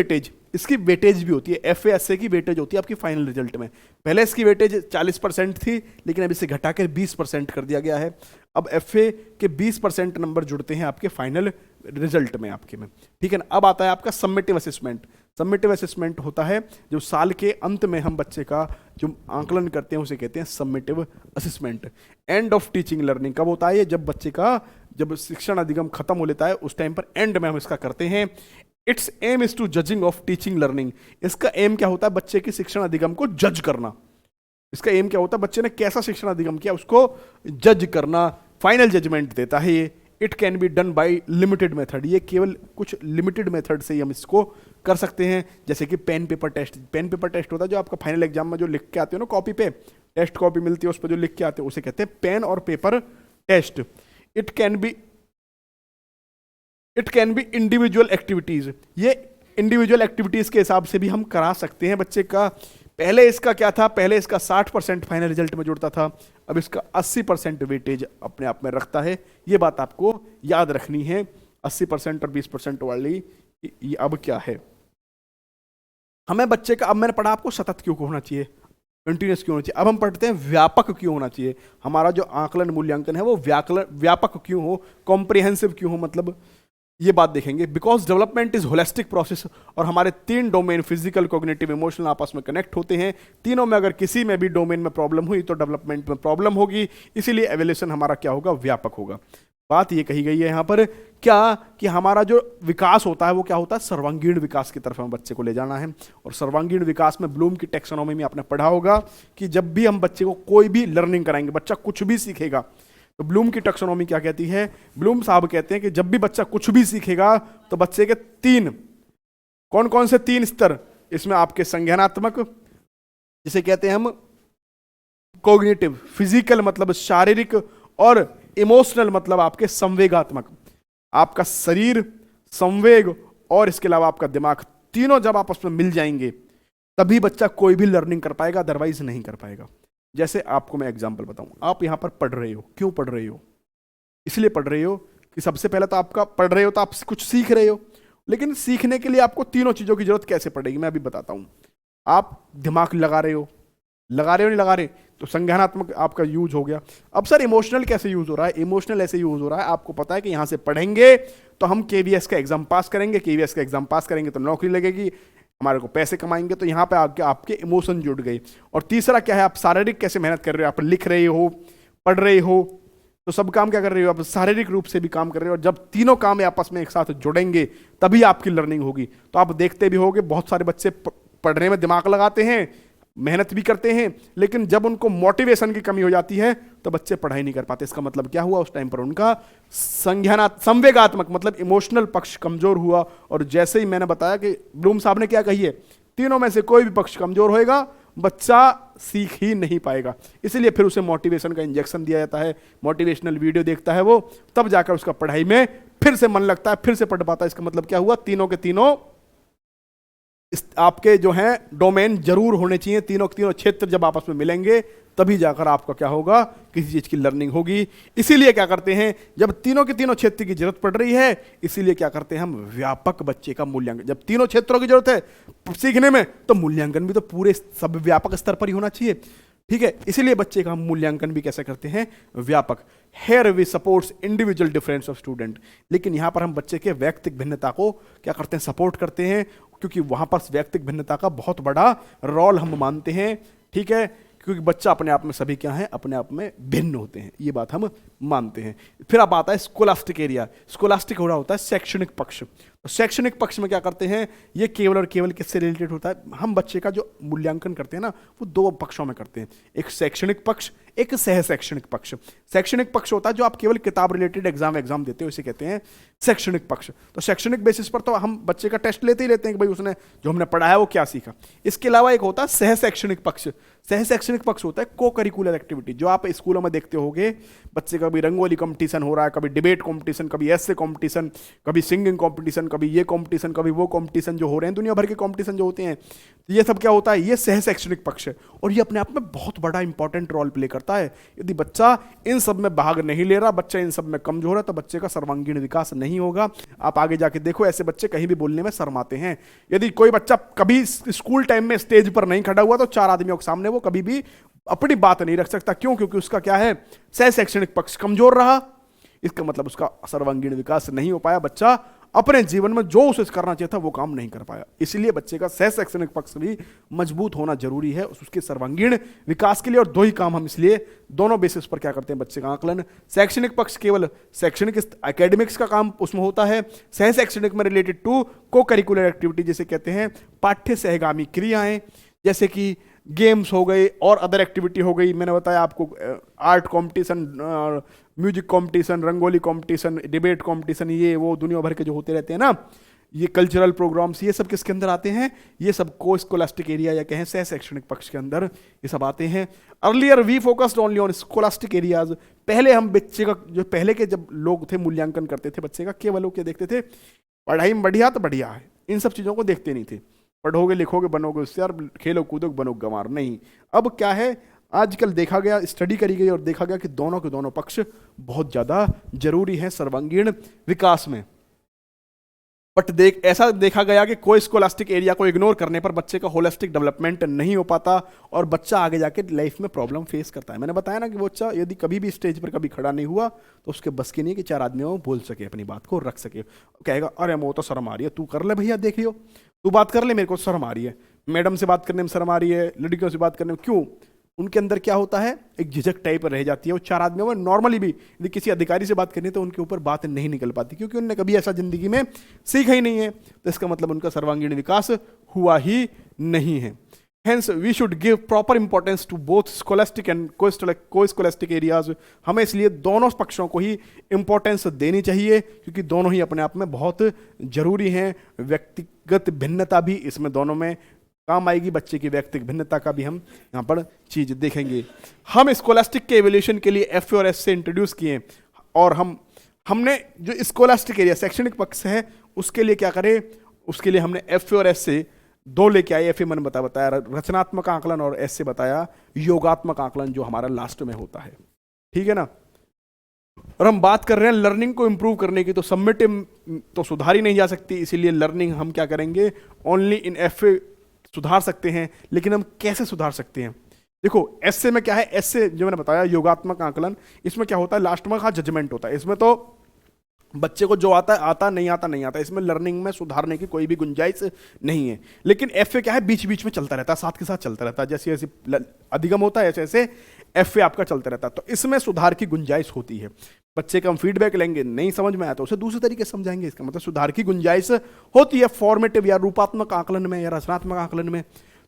वेटेज भी होती है। एफए की वेटेज होती है आपकी फाइनल रिजल्ट में। पहले इसकी वेटेज 40% थी, लेकिन अब इसे घटाकर 20% कर दिया गया है। अब एफए के 20% नंबर जुड़ते हैं आपके फाइनल रिजल्ट में आपके में, ठीक है ना। अब आता है आपका समेटिव असेसमेंट। समेटिव असेसमेंट होता है जो साल के अंत में हम बच्चे का जो आंकलन करते हैं, उसे कहते हैं summative assessment. End of teaching learning कब होता है, ये जब बच्चे का जब शिक्षण अधिगम खत्म हो लेता है, उस टाइम पर एंड में हम इसका करते हैं। It's aim is to judging of teaching learning. इसका एम क्या होता है, बच्चे के शिक्षण अधिगम को जज करना। इसका एम क्या होता है, बच्चे ने कैसा शिक्षण अधिगम किया उसको जज करना, फाइनल जजमेंट देता है ये। It can be done by limited method, ये केवल कुछ लिमिटेड मेथड से ही हम इसको कर सकते हैं, जैसे कि pen paper test. Pen paper test होता है जो आपका फाइनल एग्जाम में जो लिख के आते हो ना, कॉपी पे टेस्ट कॉपी मिलती है, उस पर जो लिख के आते हो उसे कहते हैं पेन और paper test. It can be individual activities, ये इंडिविजुअल एक्टिविटीज के हिसाब से भी हम करा सकते हैं बच्चे का। पहले इसका क्या था, पहले इसका 60% फाइनल रिजल्ट में जुड़ता था, अब इसका 80% वेटेज अपने आप में रखता है। ये बात आपको याद रखनी है। 80% और 20% वाली ये अब क्या है, हमें बच्चे का, अब मैंने पढ़ा आपको सतत क्यों होना चाहिए, कंटिन्यूस क्यों होना चाहिए। अब हम पढ़ते हैं व्यापक क्यों होना चाहिए। हमारा जो आकलन मूल्यांकन है वो व्यापक क्यों हो, कॉम्प्रिहेंसिव क्यों हो, मतलब ये बात देखेंगे। Because development is holistic process, और हमारे 3 डोमेन फिजिकल, कॉग्निटिव, इमोशनल आपस में कनेक्ट होते हैं। तीनों में अगर किसी में भी डोमेन में प्रॉब्लम हुई तो डेवलपमेंट में प्रॉब्लम होगी, इसीलिए एवेल्यूशन हमारा क्या होगा, व्यापक होगा। बात ये कही गई है यहाँ पर क्या, कि हमारा जो विकास होता है वो क्या होता है, सर्वांगीण विकास की तरफ हम बच्चे को ले जाना है। और सर्वांगीण विकास में ब्लूम की टैक्सोनॉमी में आपने पढ़ा होगा कि जब भी हम बच्चे को कोई भी लर्निंग कराएंगे, बच्चा कुछ भी सीखेगा, तो ब्लूम की टैक्सोनॉमी क्या कहती है, ब्लूम साहब कहते हैं कि जब भी बच्चा कुछ भी सीखेगा तो बच्चे के 3, कौन कौन से 3 स्तर, इसमें आपके संज्ञानात्मक, जिसे कहते हैं हम कॉग्निटिव, फिजिकल मतलब शारीरिक, और इमोशनल मतलब आपके संवेगात्मक, आपका शरीर, संवेग और इसके अलावा आपका दिमाग, तीनों जब आपस में मिल जाएंगे तभी बच्चा कोई भी लर्निंग कर पाएगा, अदरवाइज नहीं कर पाएगा। जैसे आपको मैं एग्जांपल बताऊं, आप यहां पर पढ़ रहे हो, क्यों पढ़ रहे हो, इसलिए पढ़ रहे हो कि सबसे पहले तो आपका पढ़ रहे हो तो आप कुछ सीख रहे हो, लेकिन सीखने के लिए आपको तीनों चीजों की जरूरत कैसे पड़ेगी, मैं अभी बताता हूं। आप दिमाग लगा रहे हो नहीं लगा रहे, तो संज्ञानात्मक आपका यूज हो गया। अब सर इमोशनल कैसे यूज हो रहा है, इमोशनल ऐसे यूज हो रहा है, आपको पता है कि यहां से पढ़ेंगे तो हम केवीएस का एग्जाम पास करेंगे, केवीएस का एग्जाम पास करेंगे तो नौकरी लगेगी, हमारे को पैसे कमाएंगे, तो यहाँ पे आके आपके इमोशन जुड़ गए। और तीसरा क्या है, आप शारीरिक कैसे मेहनत कर रहे हो, आप लिख रहे हो, पढ़ रहे हो, तो सब काम क्या कर रहे हो, आप शारीरिक रूप से भी काम कर रहे हो। और जब तीनों काम आपस में एक साथ जुड़ेंगे तभी आपकी लर्निंग होगी। तो आप देखते भी होंगे बहुत सारे बच्चे पढ़ने में दिमाग लगाते हैं, मेहनत भी करते हैं, लेकिन जब उनको मोटिवेशन की कमी हो जाती है तो बच्चे पढ़ाई नहीं कर पाते। इसका मतलब क्या हुआ, उस टाइम पर उनका संवेगात्मक मतलब इमोशनल पक्ष कमजोर हुआ। और जैसे ही मैंने बताया कि ब्लूम साहब ने क्या कही है, तीनों में से कोई भी पक्ष कमजोर होएगा, बच्चा सीख ही नहीं पाएगा। इसलिए फिर उसे मोटिवेशन का इंजेक्शन दिया जाता है, मोटिवेशनल वीडियो देखता है वो, तब जाकर उसका पढ़ाई में फिर से मन लगता है, फिर से पढ़ पाता है। इसका मतलब क्या हुआ, तीनों के तीनों आपके जो हैं डोमेन जरूर होने चाहिए। तीनों क्षेत्र जब आपस में मिलेंगे तभी जाकर आपका क्या होगा, किसी चीज की लर्निंग होगी। इसीलिए क्या करते हैं, जब तीनों के तीनों क्षेत्र की जरूरत पड़ रही है, इसीलिए क्या करते हैं हम, व्यापक बच्चे का मूल्यांकन। जब तीनों क्षेत्रों की जरूरत है सीखने में, तो मूल्यांकन भी तो पूरे सब व्यापक स्तर पर ही होना चाहिए, ठीक है। इसीलिए बच्चे का मूल्यांकन भी कैसे करते हैं, व्यापक। Here we supports individual difference of student, लेकिन यहां पर हम बच्चे के वैयक्तिक भिन्नता को क्या करते हैं, सपोर्ट करते हैं, क्योंकि वहां पर वैयक्तिक भिन्नता का बहुत बड़ा रोल हम मानते हैं, ठीक है। क्योंकि बच्चा अपने आप में सभी क्या है, अपने आप में भिन्न होते हैं, ये बात हम मानते हैं। फिर अब आता है स्कोलास्टिक एरिया। स्कोलास्टिक हो रहा होता है शैक्षणिक पक्ष। तो शैक्षणिक पक्ष में क्या करते हैं, ये केवल और केवल किससे रिलेटेड होता है, हम बच्चे का जो मूल्यांकन करते हैं ना, वो 2 पक्षों में करते हैं, एक शैक्षणिक पक्ष, एक सह शैक्षणिक पक्ष। शैक्षणिक पक्ष होता है जो आप केवल किताब रिलेटेड एग्जाम देते हो, इसे कहते हैं शैक्षणिक पक्ष। तो शैक्षणिक बेसिस पर तो हम बच्चे का टेस्ट लेते ही लेते हैं कि भाई उसने जो हमने पढ़ा है वो क्या सीखा। इसके अलावा एक होता है सह शैक्षणिक पक्ष। सह शैक्षणिक पक्ष होता है को करिकुलर एक्टिविटी, जो आप स्कूलों में देखते होंगे, बच्चे का कभी रंगोली कंपटीशन हो रहा है, कभी डिबेट कंपटीशन, कभी ऐसे कंपटीशन, कभी सिंगिंग कंपटीशन, कभी ये कंपटीशन, कभी वो कंपटीशन जो हो रहे हैं, दुनिया भर के कंपटीशन जो होते हैं, तो ये सब क्या होता है, ये सह शैक्षणिक पक्ष है। और ये अपने आप में बहुत बड़ा इंपॉर्टेंट रोल प्ले करता है। यदि बच्चा इन सब में भाग नहीं ले रहा, बच्चा इन सब में कमजोर है, तो बच्चे का सर्वांगीण विकास नहीं होगा। आप आगे जाके देखो, ऐसे बच्चे कहीं भी बोलने में शर्माते हैं। यदि कोई बच्चा कभी स्कूल टाइम में स्टेज पर नहीं खड़ा हुआ, तो चार आदमियों के सामने वो कभी भी अपनी बात नहीं रख सकता। क्यों? क्योंकि उसका क्या है, सह शैक्षणिक पक्ष कमजोर रहा। इसका मतलब उसका सर्वांगीण विकास नहीं हो पाया, बच्चा अपने जीवन में जो उसे करना चाहिए था वो काम नहीं कर पाया। इसलिए बच्चे का सह शैक्षणिक पक्ष भी मजबूत होना जरूरी है उसके सर्वांगीण विकास के लिए। और दो ही काम हम इसलिए दोनों बेसिस पर क्या करते हैं, बच्चे का आकलन। शैक्षणिक पक्ष केवल शैक्षणिक एकेडमिक्स का काम उसमें होता है, सह शैक्षणिक में रिलेटेड टू को करिकुलर एक्टिविटी जिसे कहते हैं पाठ्य सहगामी क्रियाएं, जैसे कि गेम्स हो गए और अदर एक्टिविटी हो गई। मैंने बताया आपको art competition, music competition, rangoli competition, debate competition, ये वो दुनिया भर के जो होते रहते हैं ना, ये कल्चरल प्रोग्राम्स, ये सब किसके अंदर आते हैं, ये सब को स्कोलास्टिक एरिया या कहें सह शैक्षणिक पक्ष के अंदर ये सब आते हैं। Earlier we focused only on scholastic areas. पहले हम बच्चे का जो पहले के जब लोग थे मूल्यांकन करते थे बच्चे का, केवल वो क्या देखते थे, पढ़ाई में बढ़िया तो बढ़िया है, इन सब चीज़ों को देखते नहीं थे। पढ़ोगे लिखोगे बनोगे होशियार, खेलो कूदोगे बनोगे गंवार, नहीं। अब क्या है, आजकल देखा गया, स्टडी करी गई और देखा गया कि दोनों के दोनों पक्ष बहुत ज्यादा जरूरी हैं सर्वांगीण विकास में। बट ऐसा देखा गया कि कोई स्कोलास्टिक एरिया को इग्नोर करने पर बच्चे का होलिस्टिक डेवलपमेंट नहीं हो पाता और बच्चा आगे जाके लाइफ में प्रॉब्लम फेस करता है। मैंने बताया ना कि वो बच्चा यदि कभी भी स्टेज पर कभी खड़ा नहीं हुआ तो उसके बस की नहीं कि चार आदमियों में बोल सके, अपनी बात को रख सके। कहेगा अरे वो तो शर्म आ रही है, तू कर ले भैया, देख लियो, तू बात कर ले, मेरे को शर्म आ रही है, मैडम से बात करने में शर्म आ रही है, लड़कियों से बात करने में। क्यों? उनके अंदर क्या होता है, एक झिझक टाइप रह जाती है। वो चार आदमियों में नॉर्मली भी यदि किसी अधिकारी से बात करनी है तो उनके ऊपर बात नहीं निकल पाती, क्योंकि उन्होंने कभी ऐसा जिंदगी में सीखा ही नहीं है। तो इसका मतलब उनका सर्वांगीण विकास हुआ ही नहीं है। Hence, we should give proper importance to both scholastic and co-scholastic areas. हमें इसलिए दोनों पक्षों को ही इंपॉर्टेंस देनी चाहिए, क्योंकि दोनों ही अपने आप में बहुत जरूरी हैं। व्यक्तिगत भिन्नता भी इसमें दोनों में काम आएगी, बच्चे की व्यक्तिगत भिन्नता का भी हम यहाँ पर चीज देखेंगे। हम स्कोलास्टिक के एवोल्यूशन के लिए एफ और एस से इंट्रोड्यूस किए, और हमने जो स्कोलास्टिक एरिया शैक्षणिक पक्ष है उसके लिए क्या करें, उसके लिए हमने एफ और एस से दो लेके आए। एफ मैंने बताया रचनात्मक आकलन, और एस से बताया योगात्मक आकलन, जो हमारा लास्ट में होता है। ठीक है ना। और हम बात कर रहे हैं लर्निंग को इंप्रूव करने की, तो समेटिव तो सुधारी नहीं जा सकती, इसीलिए लर्निंग हम क्या करेंगे, ओनली इन एफ सुधार सकते हैं। लेकिन हम कैसे सुधार सकते हैं? देखो एस में क्या है, एस से जो मैंने बताया योगात्मक आकलन, इसमें क्या होता है, लास्ट में जजमेंट होता है। इसमें तो बच्चे को जो आता है आता, नहीं आता नहीं आता, इसमें लर्निंग में सुधारने की कोई भी गुंजाइश नहीं है। लेकिन एफ क्या है, बीच बीच में चलता रहता है, साथ के साथ चलता रहता है। जैसे जैसे अधिगम होता है ऐसे ऐसे एफ आपका चलता रहता है। तो इसमें सुधार की गुंजाइश होती है। बच्चे का हम फीडबैक लेंगे, नहीं समझ में आया तो उसे दूसरे तरीके से समझाएंगे। इसका मतलब सुधार की गुंजाइश होती है फॉर्मेटिव या रूपात्मक आकलन में या रचनात्मक आकलन में।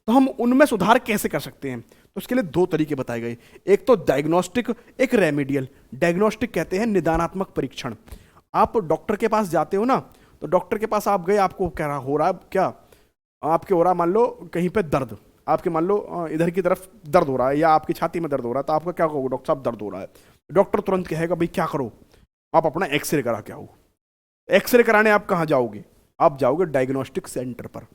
तो हम उनमें सुधार कैसे कर सकते हैं, तो उसके लिए दो तरीके बताए गए, एक तो डायग्नोस्टिक, एक रेमेडियल। डायग्नोस्टिक कहते हैं निदानात्मक परीक्षण। आप डॉक्टर के पास जाते हो ना, तो डॉक्टर के पास आप गए, आपको क्या हो रहा है, क्या आपके हो रहा, मान लो कहीं पे दर्द, आपके मान लो इधर की तरफ दर्द हो रहा है या आपकी छाती में दर्द हो रहा है, तो आपका क्या कहोगे, डॉक्टर साहब दर्द हो रहा है। डॉक्टर तुरंत कहेगा भाई क्या करो, आप अपना एक्सरे करा के आओ। एक्सरे कराने आप कहाँ जाओगे, आप जाओगे डायग्नोस्टिक सेंटर पर।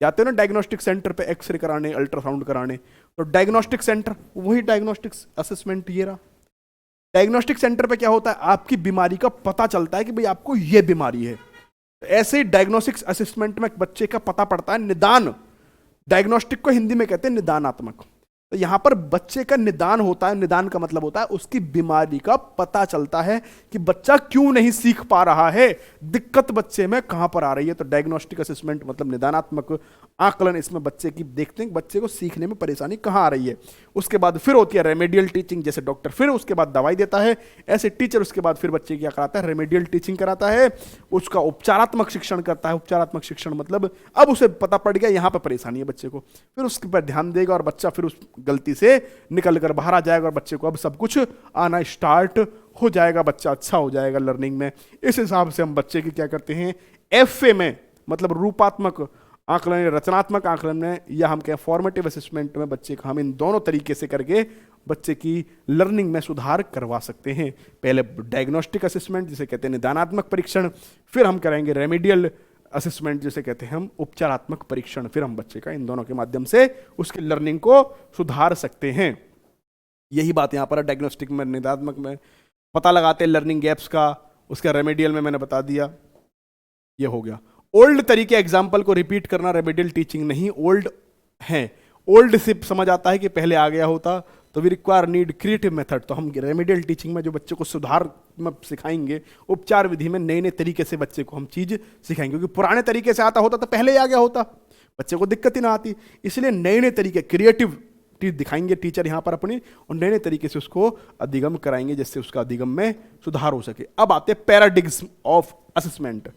जाते हो ना डायग्नोस्टिक सेंटर पे एक्सरे कराने, अल्ट्रासाउंड कराने। तो डायग्नोस्टिक सेंटर वही डायग्नोस्टिक असेसमेंट ये रहा। डायग्नोस्टिक सेंटर पे क्या होता है, आपकी बीमारी का पता चलता है कि भाई आपको ये बीमारी है। ऐसे ही डायग्नोस्टिक असेसमेंट में बच्चे का पता पड़ता है निदान। डायग्नोस्टिक को हिंदी में कहते हैं निदानात्मक। तो यहां पर बच्चे का निदान होता है। निदान का मतलब होता है उसकी बीमारी का पता चलता है कि बच्चा क्यों नहीं सीख पा रहा है, दिक्कत बच्चे में कहां पर आ रही है। तो डायग्नोस्टिक असेसमेंट मतलब निदानात्मक आकलन, इसमें बच्चे की देखते हैं बच्चे को सीखने में परेशानी कहां आ रही है। उसके बाद फिर होती है रेमेडियल टीचिंग, जैसे डॉक्टर फिर उसके बाद दवाई देता है, ऐसे टीचर उसके बाद फिर बच्चे क्या कराता है, रेमेडियल टीचिंग कराता है, उसका उपचारात्मक शिक्षण करता है। उपचारात्मक शिक्षण मतलब अब उसे पता पड़ गया यहाँ पर परेशानी है बच्चे को, फिर उसके पर ध्यान देगा और बच्चा फिर उस गलती से निकल कर बाहर आ जाएगा और बच्चे को अब सब कुछ आना स्टार्ट हो जाएगा, बच्चा अच्छा हो जाएगा लर्निंग में। इस हिसाब से हम बच्चे की क्या करते हैं, एफए में मतलब रूपात्मक आकलन, रचनात्मक आकलन में, या हम कहें फॉर्मेटिव असेसमेंट में बच्चे का हम इन दोनों तरीके से करके बच्चे की लर्निंग में सुधार करवा सकते हैं। पहले डायग्नोस्टिक असेसमेंट जिसे कहते हैं निदानात्मक परीक्षण, फिर हम करेंगे रेमेडियल असेसमेंट जिसे कहते हैं हम उपचारात्मक परीक्षण, फिर हम बच्चे का इन दोनों के माध्यम से उसकी लर्निंग को सुधार सकते हैं। यही बात यहाँ पर डायग्नोस्टिक में, निदानात्मक में पता लगाते हैं लर्निंग गैप्स का, उसका रेमेडियल में मैंने बता दिया, ये हो गया। ओल्ड तरीके एग्जाम्पल को रिपीट करना रेमेडियल टीचिंग नहीं, ओल्ड है, ओल्ड से समझ आता है कि पहले आ गया होता, तो we require need creative method. तो हम रेमेडियल टीचिंग में जो बच्चे को सुधार में सिखाएंगे, उपचार विधि में नए नए तरीके से बच्चे को हम चीज सिखाएंगे, क्योंकि पुराने तरीके से आता होता तो पहले ही आ गया होता, बच्चे को दिक्कत ही ना आती। इसलिए नए नए तरीके, क्रिएटिव दिखाएंगे टीचर यहाँ पर अपनी, और नए नए तरीके से उसको अधिगम कराएंगे जिससे उसका अधिगम में सुधार हो सके। अब आते हैं पैराडिग्म्स ऑफ असेसमेंट,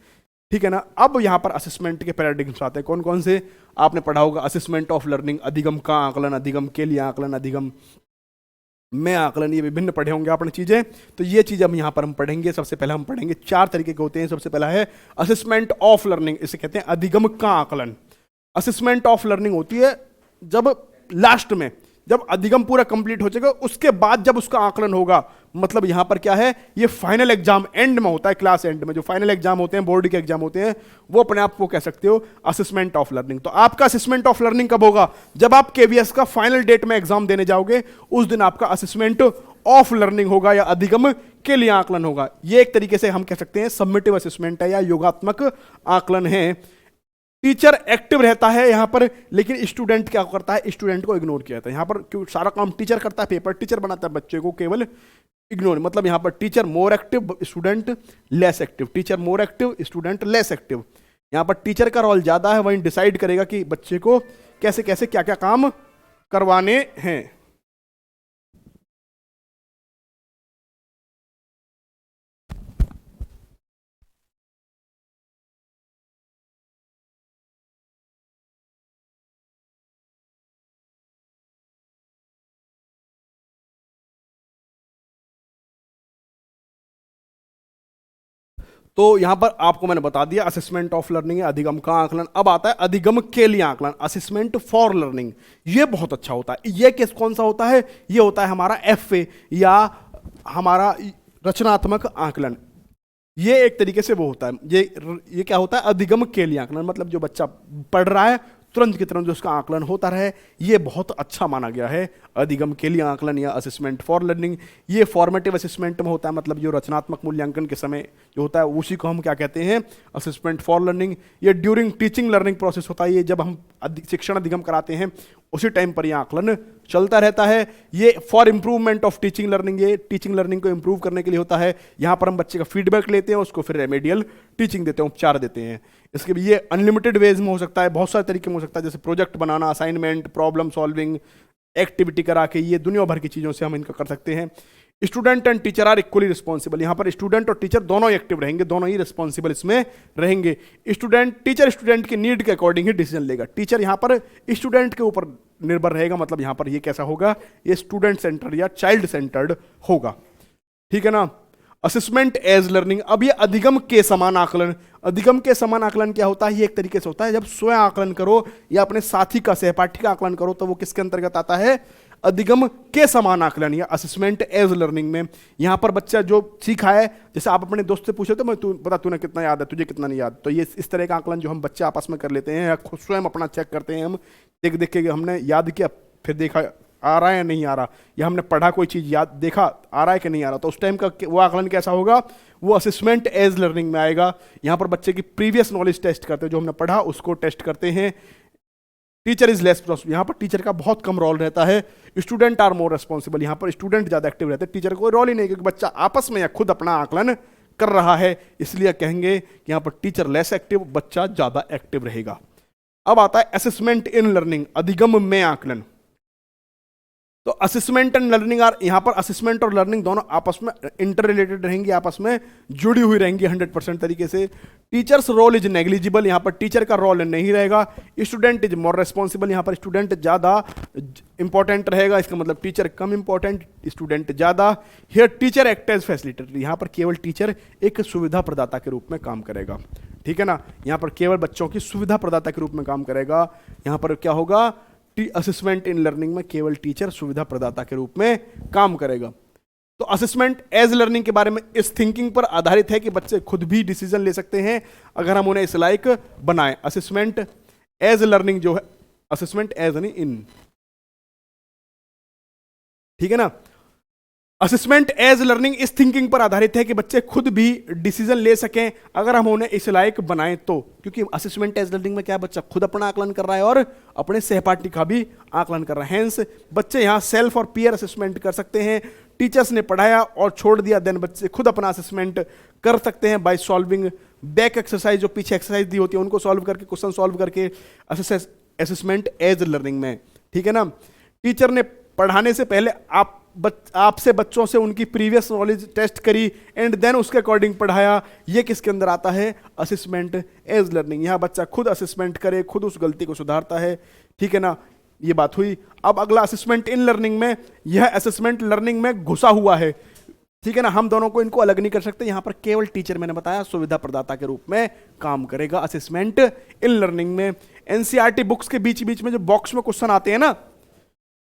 ठीक है ना। अब यहाँ पर असेसमेंट के पैराडिग्म्स आते हैं, कौन कौन से आपने पढ़ा होगा, असेसमेंट ऑफ लर्निंग, अधिगम का आकलन, अधिगम के लिए आकलन, अधिगम में आकलन, ये विभिन्न पढ़े होंगे आपने चीजें। तो ये चीज अब यहाँ पर हम पढ़ेंगे। सबसे पहले हम पढ़ेंगे 4 तरीके के होते हैं। सबसे पहला है असेसमेंट ऑफ लर्निंग, इसे कहते हैं अधिगम का आकलन। असेसमेंट ऑफ लर्निंग होती है जब लास्ट में, जब अधिगम पूरा कंप्लीट हो जाएगा उसके बाद जब उसका आकलन होगा, मतलब यहां पर क्या है, ये फाइनल एग्जाम एंड में होता है, क्लास एंड में जो फाइनल एग्जाम होते हैं, बोर्ड के एग्जाम होते हैं, वो अपने आप को कह सकते हो असेसमेंट ऑफ लर्निंग। तो आपका असेसमेंट ऑफ लर्निंग कब होगा, जब आप केवीएस का फाइनल डेट में एग्जाम देने जाओगे, उस दिन आपका असेसमेंट ऑफ लर्निंग होगा या अधिगम के लिए आकलन होगा। ये एक तरीके से हम कह सकते हैं सबमिटिव असेसमेंट है या योगात्मक आकलन है। टीचर एक्टिव रहता है यहां पर, लेकिन स्टूडेंट क्या करता है, स्टूडेंट को इग्नोर किया जाता है। यहां पर क्यों सारा काम टीचर करता है, पेपर टीचर बनाता है, बच्चे को केवल इग्नोर, मतलब यहां पर teacher more active, student less active, teacher more active, student less active. यहां पर टीचर का रोल ज्यादा है, वही डिसाइड करेगा कि बच्चे को कैसे कैसे क्या क्या काम करवाने हैं। तो यहां पर आपको मैंने बता दिया असेसमेंट ऑफ लर्निंग है, अधिगम का आकलन। अब आता है अधिगम के लिए आकलन, असेसमेंट फॉर लर्निंग। ये बहुत अच्छा होता है। ये केस कौन सा होता है, ये होता है हमारा एफए या हमारा रचनात्मक आकलन। ये एक तरीके से वो होता है, ये क्या होता है, अधिगम के लिए आकलन, मतलब जो बच्चा पढ़ रहा है तुरंत की तुरंत जो उसका आकलन होता रहे, ये बहुत अच्छा माना गया है अधिगम के लिए आकलन या असेसमेंट फॉर लर्निंग। ये फॉर्मेटिव असेसमेंट में होता है, मतलब जो रचनात्मक मूल्यांकन के समय जो होता है उसी को हम क्या कहते हैं, असेसमेंट फॉर लर्निंग। ये ड्यूरिंग टीचिंग लर्निंग प्रोसेस होता है, ये जब हम शिक्षण अधिगम कराते हैं उसी टाइम पर यह आकलन चलता रहता है। ये for improvement of teaching learning, ये टीचिंग लर्निंग को इंप्रूव करने के लिए होता है। यहाँ पर हम बच्चे का फीडबैक लेते हैं, उसको फिर रेमेडियल टीचिंग देते हैं, उपचार देते हैं। इसके भी ये अनलिमिटेड वेज में हो सकता है, बहुत सारे तरीके में हो सकता है, जैसे प्रोजेक्ट बनाना, असाइनमेंट, प्रॉब्लम सॉल्विंग, एक्टिविटी करा के, ये दुनिया भर की चीज़ों से हम इनका कर सकते हैं। Student and teacher are equally responsible, यहाँ पर स्टूडेंट और टीचर दोनों ही एक्टिव रहेंगे, दोनों ही रिस्पॉन्सिबल इसमें रहेंगे। टीचर स्टूडेंट की नीड के अकॉर्डिंग ही डिसीजन लेगा। टीचर यहाँ पर स्टूडेंट के ऊपर निर्भर रहेगा, मतलब यहाँ पर ये कैसा होगा, ये स्टूडेंट सेंटर्ड या चाइल्ड सेंटर्ड होगा, ठीक है ना। असेसमेंट एज लर्निंग, अब ये अधिगम के समान आकलन। अधिगम के समान आकलन क्या होता है, ये एक तरीके से होता है जब स्वयं आकलन करो या अपने साथी का, सहपाठी का आकलन करो, तो वो किसके अंतर्गत आता है, अधिगम के समान आकलन या असेसमेंट एज लर्निंग में। यहां पर बच्चा जो सीखा है, जैसे आप अपने दोस्त से पूछे तो मैं बता तूने कितना याद है, तुझे कितना नहीं याद, तो ये इस तरह का आकलन जो हम बच्चे आपस में कर लेते हैं, खुद स्वयं अपना चेक करते हैं, हम देख देख के हमने याद किया, फिर देखा आ रहा है या नहीं आ रहा, या हमने पढ़ा कोई चीज़ याद देखा आ रहा है कि नहीं आ रहा, तो उस टाइम का वो आकलन कैसा होगा, वो असेसमेंट एज लर्निंग में आएगा। यहाँ पर बच्चे की प्रीवियस नॉलेज टेस्ट करते हैं, जो हमने पढ़ा उसको टेस्ट करते हैं। टीचर इज लेस, यहाँ पर टीचर का बहुत कम रोल रहता है। स्टूडेंट आर मोर रेस्पॉन्सिबल, यहाँ पर स्टूडेंट ज़्यादा एक्टिव रहते हैं, टीचर को रोल ही नहीं, क्योंकि बच्चा आपस में या खुद अपना आकलन कर रहा है, इसलिए कहेंगे कि यहाँ पर टीचर लेस एक्टिव, बच्चा ज़्यादा एक्टिव रहेगा। अब आता है असेसमेंट इन लर्निंग, अधिगम में आकलन। तो असेसमेंट एंड लर्निंग आर, यहाँ पर असेसमेंट और लर्निंग दोनों आपस में इंटर रिलेटेड रहेंगी, आपस में जुड़ी हुई रहेंगी 100% तरीके से। टीचर्स रोल इज नेग्लिजिबल, यहाँ पर टीचर का रोल नहीं रहेगा। स्टूडेंट इज मोर रेस्पॉन्सिबल, यहाँ पर स्टूडेंट ज़्यादा इंपॉर्टेंट रहेगा, इसका मतलब टीचर कम इंपॉर्टेंट, स्टूडेंट ज़्यादा। Here teacher act as facilitator, यहाँ पर केवल टीचर एक सुविधा प्रदाता के रूप में काम करेगा, ठीक है ना। यहाँ पर केवल बच्चों की सुविधा प्रदाता के रूप में काम करेगा। यहाँ पर क्या होगा, असेसमेंट इन लर्निंग में केवल टीचर सुविधा प्रदाता के रूप में काम करेगा। तो असेसमेंट एज लर्निंग के बारे में इस थिंकिंग पर आधारित है कि बच्चे खुद भी डिसीजन ले सकते हैं अगर हम उन्हें इस लायक बनाएं। असेसमेंट एज लर्निंग जो है, असेसमेंट एज यानी इन, ठीक है ना। असेसमेंट एज लर्निंग इस थिंकिंग पर आधारित है कि बच्चे खुद भी डिसीजन ले सकें अगर हम उन्हें इस लायक बनाएं तो। क्योंकि असेसमेंट एज लर्निंग में क्या है, बच्चा खुद अपना आकलन कर रहा है और अपने सहपाठी का भी आकलन कर रहा है। हेंस बच्चे यहाँ सेल्फ और पीयर असेसमेंट कर सकते हैं। टीचर्स ने पढ़ाया और छोड़ दिया, देन बच्चे खुद अपना असेसमेंट कर सकते हैं बाय सॉल्विंग बैक एक्सरसाइज, जो पीछे एक्सरसाइज दी होती है उनको सॉल्व करके, क्वेश्चन सॉल्व करके, असेसमेंट एज लर्निंग में, ठीक है ना। टीचर ने पढ़ाने से पहले आपसे बच्चों से उनकी प्रीवियस नॉलेज टेस्ट करी एंड देन उसके अकॉर्डिंग पढ़ाया, ये किसके अंदर आता है, असेसमेंट एज लर्निंग। यहाँ बच्चा खुद असेसमेंट करे, खुद उस गलती को सुधारता है, ठीक है ना। ये बात हुई। अब अगला असेसमेंट इन लर्निंग में, यह असेसमेंट लर्निंग में घुसा हुआ है, ठीक है ना। हम दोनों को इनको अलग नहीं कर सकते। यहाँ पर केवल टीचर, मैंने बताया, सुविधा प्रदाता के रूप में काम करेगा असेसमेंट इन लर्निंग में। एनसीईआरटी बुक्स के बीच बीच में जो बॉक्स में क्वेश्चन आते हैं ना,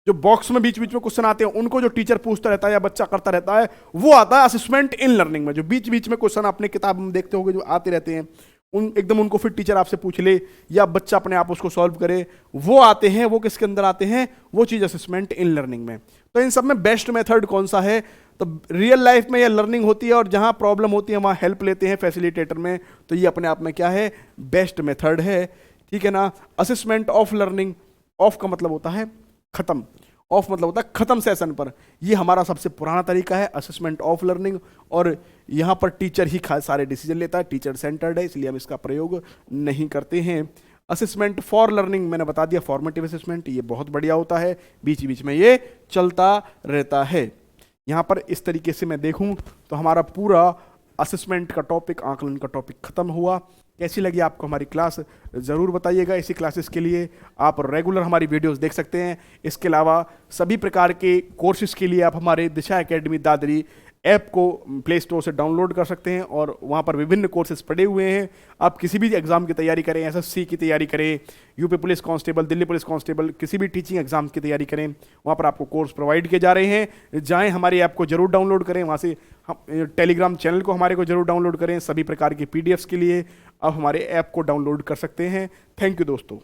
जो बॉक्स में बीच बीच में क्वेश्चन आते हैं, उनको जो टीचर पूछता रहता है या बच्चा करता रहता है, वो आता है असेसमेंट इन लर्निंग में। जो बीच बीच में क्वेश्चन अपने किताब में देखते होंगे जो आते रहते हैं, उनको फिर टीचर आपसे पूछ ले या बच्चा अपने आप उसको सॉल्व करे, वो आते हैं, वो किसके अंदर आते हैं, वो चीज असेसमेंट इन लर्निंग में। तो इन सब में बेस्ट मेथड कौन सा है, तो रियल लाइफ में यह लर्निंग होती है और जहां प्रॉब्लम होती है वहां हेल्प लेते हैं फैसिलिटेटर में, तो ये अपने आप में क्या है, बेस्ट मेथड है, ठीक है ना। असेसमेंट ऑफ लर्निंग, ऑफ का मतलब होता है खत्म, ऑफ मतलब होता है खत्म सेशन पर। ये हमारा सबसे पुराना तरीका है असेसमेंट ऑफ लर्निंग, और यहाँ पर टीचर ही सारे डिसीजन लेता है, टीचर सेंटर्ड है, इसलिए हम इसका प्रयोग नहीं करते हैं। असेसमेंट फॉर लर्निंग मैंने बता दिया, फॉर्मेटिव असेसमेंट, ये बहुत बढ़िया होता है, बीच बीच में ये चलता रहता है। यहाँ पर इस तरीके से मैं देखूँ तो हमारा पूरा असेसमेंट का टॉपिक, आकलन का टॉपिक खत्म हुआ। कैसी लगी आपको हमारी क्लास, ज़रूर बताइएगा। इसी क्लासेस के लिए आप रेगुलर हमारी वीडियोस देख सकते हैं। इसके अलावा सभी प्रकार के कोर्सेज के लिए आप हमारे दिशा एकेडमी दादरी ऐप को प्ले स्टोर से डाउनलोड कर सकते हैं और वहाँ पर विभिन्न कोर्सेज पड़े हुए हैं। आप किसी भी एग्ज़ाम की तैयारी करें, एसएससी की तैयारी करें, UP police constable, Delhi police constable, किसी भी टीचिंग एग्जाम की तैयारी करें, वहाँ पर आपको कोर्स प्रोवाइड किए जा रहे हैं। जाएँ, हमारी ऐप को जरूर डाउनलोड करें, वहाँ से हम टेलीग्राम चैनल को हमारे को जरूर डाउनलोड करें। सभी प्रकार की PDFs के लिए आप हमारे ऐप को डाउनलोड कर सकते हैं। थैंक यू दोस्तों।